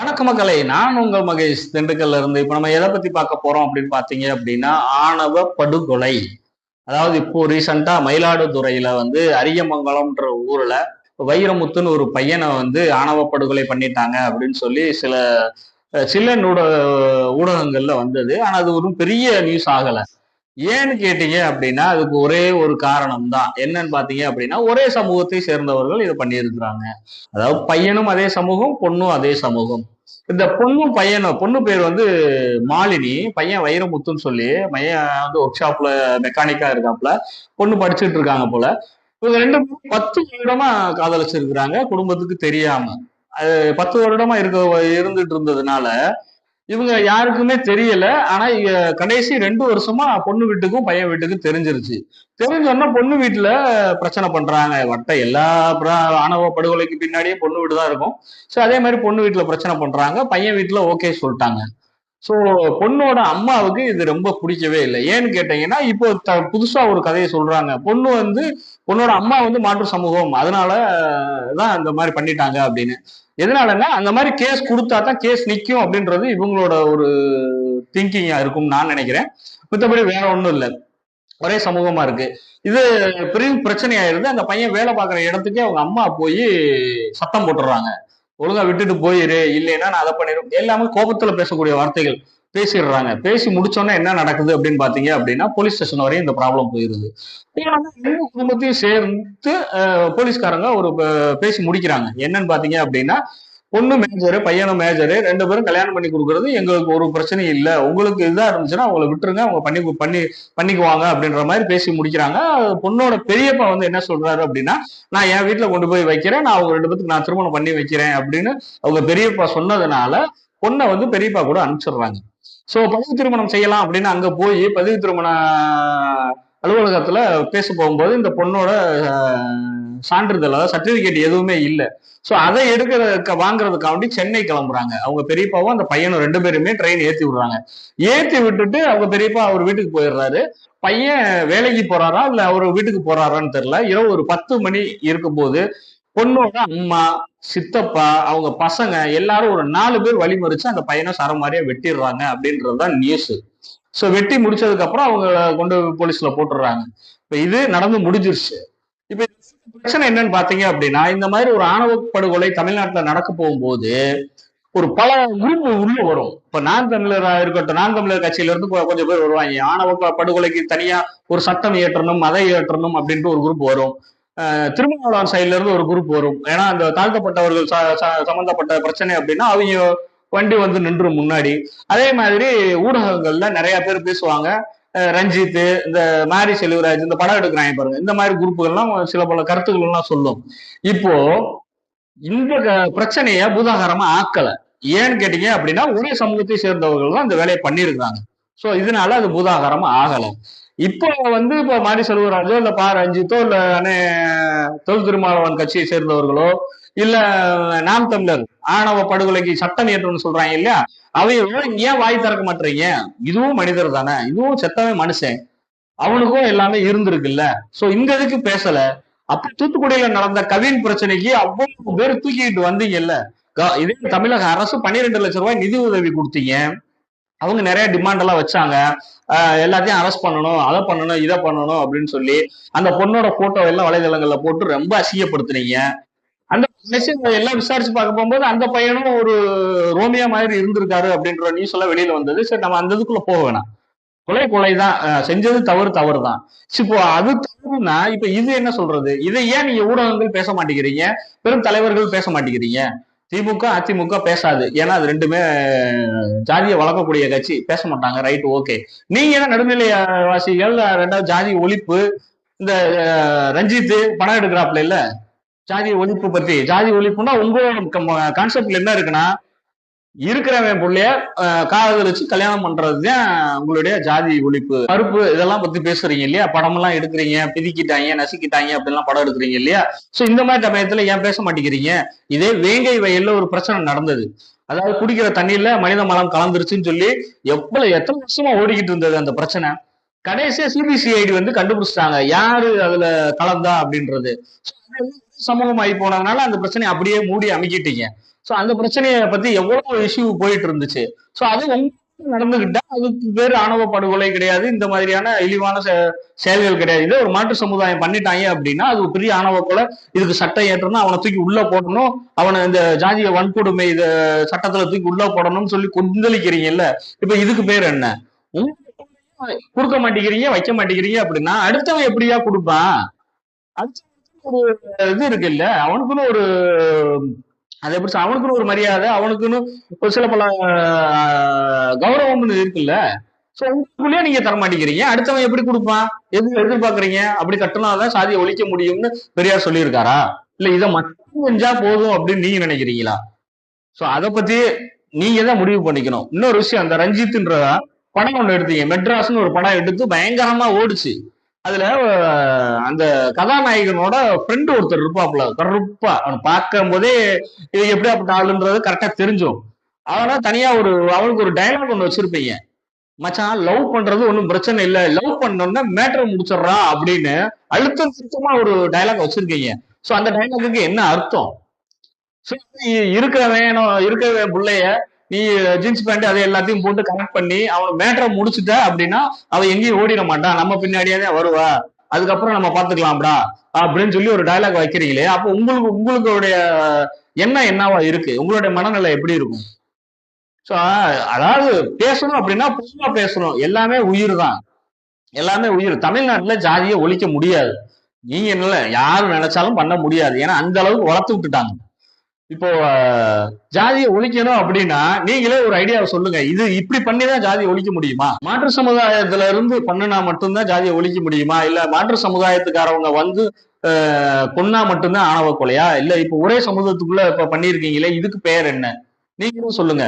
வணக்க மக்களை, நான் உங்கள் மகேஷ் திண்டுக்கல்ல இருந்து. இப்ப நம்ம எதை பத்தி பார்க்க போறோம் அப்படின்னு பாத்தீங்க அப்படின்னா, ஆணவ படுகொலை. அதாவது இப்போ ரீசெண்டா மயிலாடுதுறையில அரியமங்கலம்ன்ற ஊர்ல வைரமுத்துன்னு ஒரு பையனை ஆணவ படுகொலை பண்ணிட்டாங்க அப்படின்னு சொல்லி சில ஊடகங்கள்ல வந்தது. ஆனா அது ஒரு பெரிய நியூஸ் ஆகல. ஏன்னு கேட்டீங்க அப்படின்னா, அதுக்கு ஒரே ஒரு காரணம் தான். என்னன்னு பாத்தீங்க அப்படின்னா, ஒரே சமூகத்தை சேர்ந்தவர்கள் இதை பண்ணியிருக்கிறாங்க. அதாவது பையனும் அதே சமூகம், பொண்ணும் அதே சமூகம். இந்த பொண்ணும் பையனும், பொண்ணு பேர் மாலினி, பையன் வைரமுத்துன்னு சொல்லி, பையன் ஒர்க் ஷாப்ல மெக்கானிக்கா இருக்காப்ல, பொண்ணு படிச்சுட்டு இருக்காங்க போல. இவங்க ரெண்டு பேரும் 10 வருடமா காதலிச்சிருக்கிறாங்க, குடும்பத்துக்கு தெரியாம. அது 10 வருடமா இருந்துட்டு இருந்ததுனால இவங்க யாருக்குமே தெரியல. ஆனா கடைசி 2 வருஷமா பொண்ணு வீட்டுக்கும் பையன் வீட்டுக்கும் தெரிஞ்சிருச்சு. தெரிஞ்சோன்னா பொண்ணு வீட்டுல பிரச்சனை பண்றாங்க. எல்லா ஆணவ படுகொலைக்கு பின்னாடியே பொண்ணு வீடு தான் இருக்கும். சோ அதே மாதிரி பொண்ணு வீட்டுல பிரச்சனை பண்றாங்க. பையன் வீட்டுல ஓகே சொல்லிட்டாங்க. சோ பொண்ணோட அம்மாவுக்கு இது ரொம்ப பிடிக்கவே இல்லை. ஏன்னு கேட்டீங்கன்னா, இப்போ புதுசா ஒரு கதையை சொல்றாங்க. பொண்ணோட அம்மா மாற்று சமூகம், அதனால தான் இந்த மாதிரி பண்ணிட்டாங்க அப்படின்னு. எதனாலன்னா, அந்த மாதிரி கேஸ் கொடுத்தா தான் கேஸ் நிக்கும் அப்படின்றது இவங்களோட ஒரு திங்கிங்கா இருக்கும் நான் நினைக்கிறேன். மத்தபடி வேற ஒண்ணும் இல்லை. ஒரே சமூகமா இருக்கு. இது பெரிய பிரச்சனை ஆயிருது. அந்த பையன் வேலை பார்க்குற இடத்துக்கே அவங்க அம்மா போய் சத்தம் போட்டுறாங்க. ஒழுங்கா விட்டுட்டு போயிரு, இல்லைன்னா நான் அதை பண்ணிடுவேன். எல்லாமே கோபத்துல பேசக்கூடிய வார்த்தைகள் பேசிடுறாங்க. பேசி முடிச்சோன்னே என்ன நடக்குது அப்படின்னு பாத்தீங்க அப்படின்னா, போலீஸ் ஸ்டேஷன் வரையும் இந்த ப்ராப்ளம் போயிருது. ரெண்டு குடும்பத்தையும் சேர்த்து போலீஸ்காரங்க பேசி முடிக்கிறாங்க. என்னன்னு பாத்தீங்க அப்படின்னா, பொண்ணு மேஜரு, பையனும் மேஜரு, 2 பேரும் கல்யாணம் பண்ணி கொடுக்கறது எங்களுக்கு ஒரு பிரச்சனையும் இல்ல. உங்களுக்கு இதா இருந்துச்சுன்னா அவங்களை விட்டுருங்க, அவங்க பண்ணிக்குவாங்க அப்படின்ற மாதிரி பேசி முடிக்கிறாங்க. பொண்ணோட பெரியப்பா என்ன சொல்றாரு அப்படின்னா, நான் என் வீட்டுல கொண்டு போய் வைக்கிறேன், நான் அவங்க 2 பேத்துக்கு நான் திருமணம் பண்ணி வைக்கிறேன் அப்படின்னு அவங்க பெரியப்பா சொன்னதுனால பொண்ணை பெரியப்பா கூட அனுப்பிச்சிடுறாங்க. சோ பதிவு திருமணம் செய்யலாம் அப்படின்னு அங்க போய் பதிவு திருமண அலுவலகத்துல பேச போகும்போது இந்த பொண்ணோட சான்றிதழ், அதாவது சர்டிபிகேட் எதுவுமே இல்லை. சோ அதை வாங்குறதுக்காண்டி சென்னை கிளம்புறாங்க. அவங்க பெரியப்பாவும் அந்த பையனும் 2 பேருமே ட்ரெயின் ஏத்தி விடுறாங்க. ஏத்தி விட்டுட்டு அவங்க பெரியப்பா அவர் வீட்டுக்கு போயிடுறாரு. பையன் வேலைக்கு போறாரா இல்ல அவர் வீட்டுக்கு போறாரான்னு தெரியல. இரவு ஒரு 10 மணி இருக்கும் போது பொண்ணோட அம்மா, சித்தப்பா, அவங்க பசங்க எல்லாரும் ஒரு 4 பேர் வழிமறிச்சு அந்த பையனை சரமாரியா வெட்டிடுறாங்க அப்படின்றதுதான் நியூஸ். சோ வெட்டி முடிச்சதுக்கு அப்புறம் அவங்க கொண்டு போலீஸ்ல போட்டுடுறாங்க. இப்ப இது நடந்து முடிஞ்சிருச்சு. இப்ப பிரச்சனை என்னன்னு பாத்தீங்க அப்படின்னா, இந்த மாதிரி ஒரு ஆணவ படுகொலை தமிழ்நாட்டுல நடக்க போகும்போது ஒரு பல குரூப் உள்ள வரும். இப்ப நான் தமிழரா இருக்கட்டும், நான் தமிழர் கட்சியில இருந்து கொஞ்சம் பேர் வருவாங்க. ஆணவ படுகொலைக்கு தனியா ஒரு சட்டம் இயற்றணும், அதை இயற்றணும் அப்படின்ட்டு ஒரு குரூப் வரும். திருமாவளவன் சைட்ல இருந்து ஒரு குரூப் வரும். ஏன்னா அந்த தாழ்த்தப்பட்டவர்கள் சம்பந்தப்பட்ட பிரச்சனை அப்படின்னா அவங்க வண்டி நின்றும் முன்னாடி. அதே மாதிரி ஊடகங்கள்ல நிறைய பேர் பேசுவாங்க. ரஞ்சித், இந்த மாரி செல்வராஜ், இந்த படம் எடுக்கிறாங்க பாருங்க, இந்த மாதிரி குரூப்புகள்லாம் சில பல கருத்துக்கள் எல்லாம் சொல்லும். இப்போ இந்த பிரச்சனைய பூதாகரமா ஆக்கல. ஏன்னு கேட்டீங்க அப்படின்னா, ஒரே சமூகத்தை சேர்ந்தவர்கள் தான் இந்த வேலையை பண்ணியிருக்காங்க. சோ இதனால அது பூதாகரமா ஆகல. இப்போ இப்போ மாரி செல்வராஜோ இல்ல ரஞ்சித்தோ இல்ல தொல் திருமாவளவன் கட்சியை சேர்ந்தவர்களோ இல்ல நாம் தமிழர் ஆணவ படுகொலைக்கு சட்டம் இயற்றணும்னு சொல்றாங்க இல்லையா, அவங்க ஏன் வாய் திறக்க மாட்டீங்க? இதுவும் மனிதர் தானே, இதுவும் செத்தவன் மனுஷன், அவனுக்கும் எல்லாமே இருந்திருக்குல்ல. சோ இந்த இதுக்கு பேசல. அப்ப தூத்துக்குடியில நடந்த கவின் பிரச்சனைக்கு அவ்வளவு பேர் தூக்கிட்டு வந்தீங்கல்ல. இதே தமிழக அரசு 12 லட்சம் ரூபாய் நிதி உதவி கொடுத்தீங்க. அவங்க நிறைய டிமாண்ட் எல்லாம் வச்சாங்க. எல்லாத்தையும் அரெஸ்ட் பண்ணணும், அதை பண்ணணும், இதை பண்ணணும் அப்படின்னு சொல்லி அந்த பொண்ணோட போட்டோ எல்லாம் வலைதளங்கள்ல போட்டு ரொம்ப அசிங்கப்படுத்துனீங்க. அந்த எல்லாம் விசாரிச்சு பார்க்க போகும்போது அந்த பையனும் ஒரு ரோமியா மாதிரி இருந்திருக்காரு அப்படின்ற நியூஸ் எல்லாம் வெளியில வந்தது. சரி, நம்ம அந்த இதுக்குள்ள போக வேணாம். கொலைதான் செஞ்சது, தவறு தான். இப்போ அது தவறுனா இப்ப இது என்ன சொல்றது? இதை ஏன் நீங்க ஊடகங்கள் பேச மாட்டேங்கிறீங்க, பெரும் தலைவர்கள் பேச மாட்டேங்கிறீங்க? திமுக அதிமுக பேசாது, ஏன்னா அது ரெண்டுமே ஜாதியை வளர்க்கக்கூடிய கட்சி, பேச மாட்டாங்க. Right, okay. நீங்க என்ன நடுநிலை வாசிகள், 2வது ஜாதி ஒழிப்பு. இந்த ரஞ்சித் படம் எடுக்கிறாப்ல இல்ல, ஜாதி ஒழிப்பு பத்தி. ஜாதி ஒழிப்புன்னா உங்களோட கான்செப்ட்ல என்ன இருக்குன்னா, இருக்கிறவன் பிள்ளைய காதலிச்சு கல்யாணம் பண்றதுதான் உங்களுடைய ஜாதி ஒழிப்பு. மறுப்பு இதெல்லாம் பத்தி பேசுறீங்க இல்லையா, படம் எல்லாம் எடுக்கிறீங்க, பிதிக்கிட்டாங்க, நசுக்கிட்டாங்க அப்படிலாம் படம் எடுக்கிறீங்க இல்லையா. சோ இந்த மாதிரி சமயத்துல ஏன் பேச மாட்டேங்கிறீங்க? இதே வேங்கை வயல்ல ஒரு பிரச்சனை நடந்தது. அதாவது குடிக்கிற தண்ணியில மனித மலம் கலந்துருச்சுன்னு சொல்லி எத்தனை வருஷமா ஓடிக்கிட்டு இருந்தது அந்த பிரச்சனை. கடைசியா சிபிசிஐடி வந்து கண்டுபிடிச்சிட்டாங்க யாரு அதுல கலந்தா அப்படின்றது. So, அது வந்து சமூகம் ஆகி போனதுனால அந்த பிரச்சனையை அப்படியே மூடி அமைக்கிட்டீங்க. சோ அந்த பிரச்சனைய பத்தி எவ்வளவு இஷ்யூ போயிட்டு இருந்துச்சு. சோ அது உங்களுக்கு நடந்துகிட்டா அதுக்கு பேரு ஆணவ படுகொலை கிடையாது. இந்த மாதிரியான இழிவான செயல்கள் கிடையாது. இதே ஒரு மாற்று சமுதாயம் பண்ணிட்டாங்க அப்படின்னா அது ஒரு பெரிய ஆணவ கொலை. இதுக்கு சட்டம் ஏற்றணும், அவனை தூக்கி உள்ள போடணும், அவனை இந்த ஜாதிய வன்கொடுமை இத சட்டத்துல தூக்கி உள்ள போடணும்னு சொல்லி கொந்தளிக்கிறீங்கல்ல. இப்ப இதுக்கு பேர் என்ன? கொடுக்க மாட்டேங்கிறீங்க, வைக்க மாட்டேங்கிறீங்க அப்படின்னா அடுத்தவன் எப்படியா கொடுப்பான்? அடுத்தவனுக்கு ஒரு இது இருக்குல்ல, அவனுக்குன்னு ஒரு அதை எப்படி அவனுக்குன்னு ஒரு மரியாதை, அவனுக்குன்னு ஒரு சில பல கௌரவம்னு இருக்குல்ல. சோ உங்களுக்குள்ளேயே நீங்க தர மாட்டேங்கிறீங்க, அடுத்தவன் எப்படி கொடுப்பான்? எது எதிர்பார்க்கறீங்க? அப்படி கட்டினாதான் சாதியை ஒழிக்க முடியும்னு பெரியார் சொல்லியிருக்காரா? இல்ல இதை மட்டும் செஞ்சா போதும் அப்படின்னு நீங்க நினைக்கிறீங்களா? சோ அத பத்தி நீங்க தான் முடிவு பண்ணிக்கணும். இன்னொரு விஷயம், அந்த ரஞ்சித்ன்ற படம் ஒண்ணு எடுத்தீங்க, மெட்ராஸ்னு ஒரு படம் எடுத்து பயங்கரமா ஓடுச்சு. அதுல அந்த கதாநாயகனோட ஃப்ரெண்ட் ஒருத்தர் இருப்பாப்ல, கருப்பா, அவன் பார்க்கும் போதே இது எப்படியாப்பட்ட ஆளுன்றது கரெக்டா தெரிஞ்சும். அவனா தனியா அவனுக்கு ஒரு டயலாக் ஒண்ணு வச்சிருப்பீங்க, மச்சான் லவ் பண்றது ஒண்ணும் பிரச்சனை இல்ல, லவ் பண்ணோம்னா மேட்டரை முடிச்சிடுறா அப்படின்னு அழுத்தம் திருத்தமா ஒரு டயலாக் வச்சிருக்கீங்க. சோ அந்த டயலாக்கு என்ன அர்த்தம்? இருக்கிறவன் புள்ளைய நீ ஜீன்ஸ் பேண்ட் அதை எல்லாத்தையும் போட்டு கனெக்ட் பண்ணி அவன் மேட்டரை முடிச்சுட்ட அப்படின்னா அவன் எங்கேயும் ஓடிட மாட்டான், நம்ம பின்னாடியே தான் வருவா, அதுக்கப்புறம் நம்ம பாத்துக்கலாம்டா அப்படின்னு சொல்லி ஒரு டயலாக் வைக்கிறீங்களே. அப்போ உங்களுடைய எண்ணம் என்னவா இருக்கு? உங்களுடைய மனநிலை எப்படி இருக்கும்? சோ அதாவது பேசணும் அப்படின்னா பொதுவா பேசணும். எல்லாமே உயிர் தான், எல்லாமே உயிர். தமிழ்நாட்டுல ஜாதியை ஒழிக்க முடியாது. நீங்க என்ன யாரும் நினைச்சாலும் பண்ண முடியாது, ஏன்னா அந்த அளவுக்கு வளர்த்து விட்டுட்டாங்க. இப்போ ஜாதியை ஒழிக்கணும் அப்படின்னா நீங்களே ஒரு ஐடியாவை சொல்லுங்க, இது இப்படி பண்ணிதான் ஜாதியை ஒழிக்க முடியுமா? மாற்று சமுதாயத்துல இருந்து பண்ணுனா மட்டும்தான் ஜாதியை ஒழிக்க முடியுமா? இல்ல மாற்று சமுதாயத்துக்காரவங்க வந்து கொன்னா மட்டும்தான் ஆணவ கொலையா? இல்ல இப்ப ஒரே சமூகத்துக்குள்ள இப்ப பண்ணிருக்கீங்களே, இதுக்கு பெயர் என்ன? நீங்களும் சொல்லுங்க.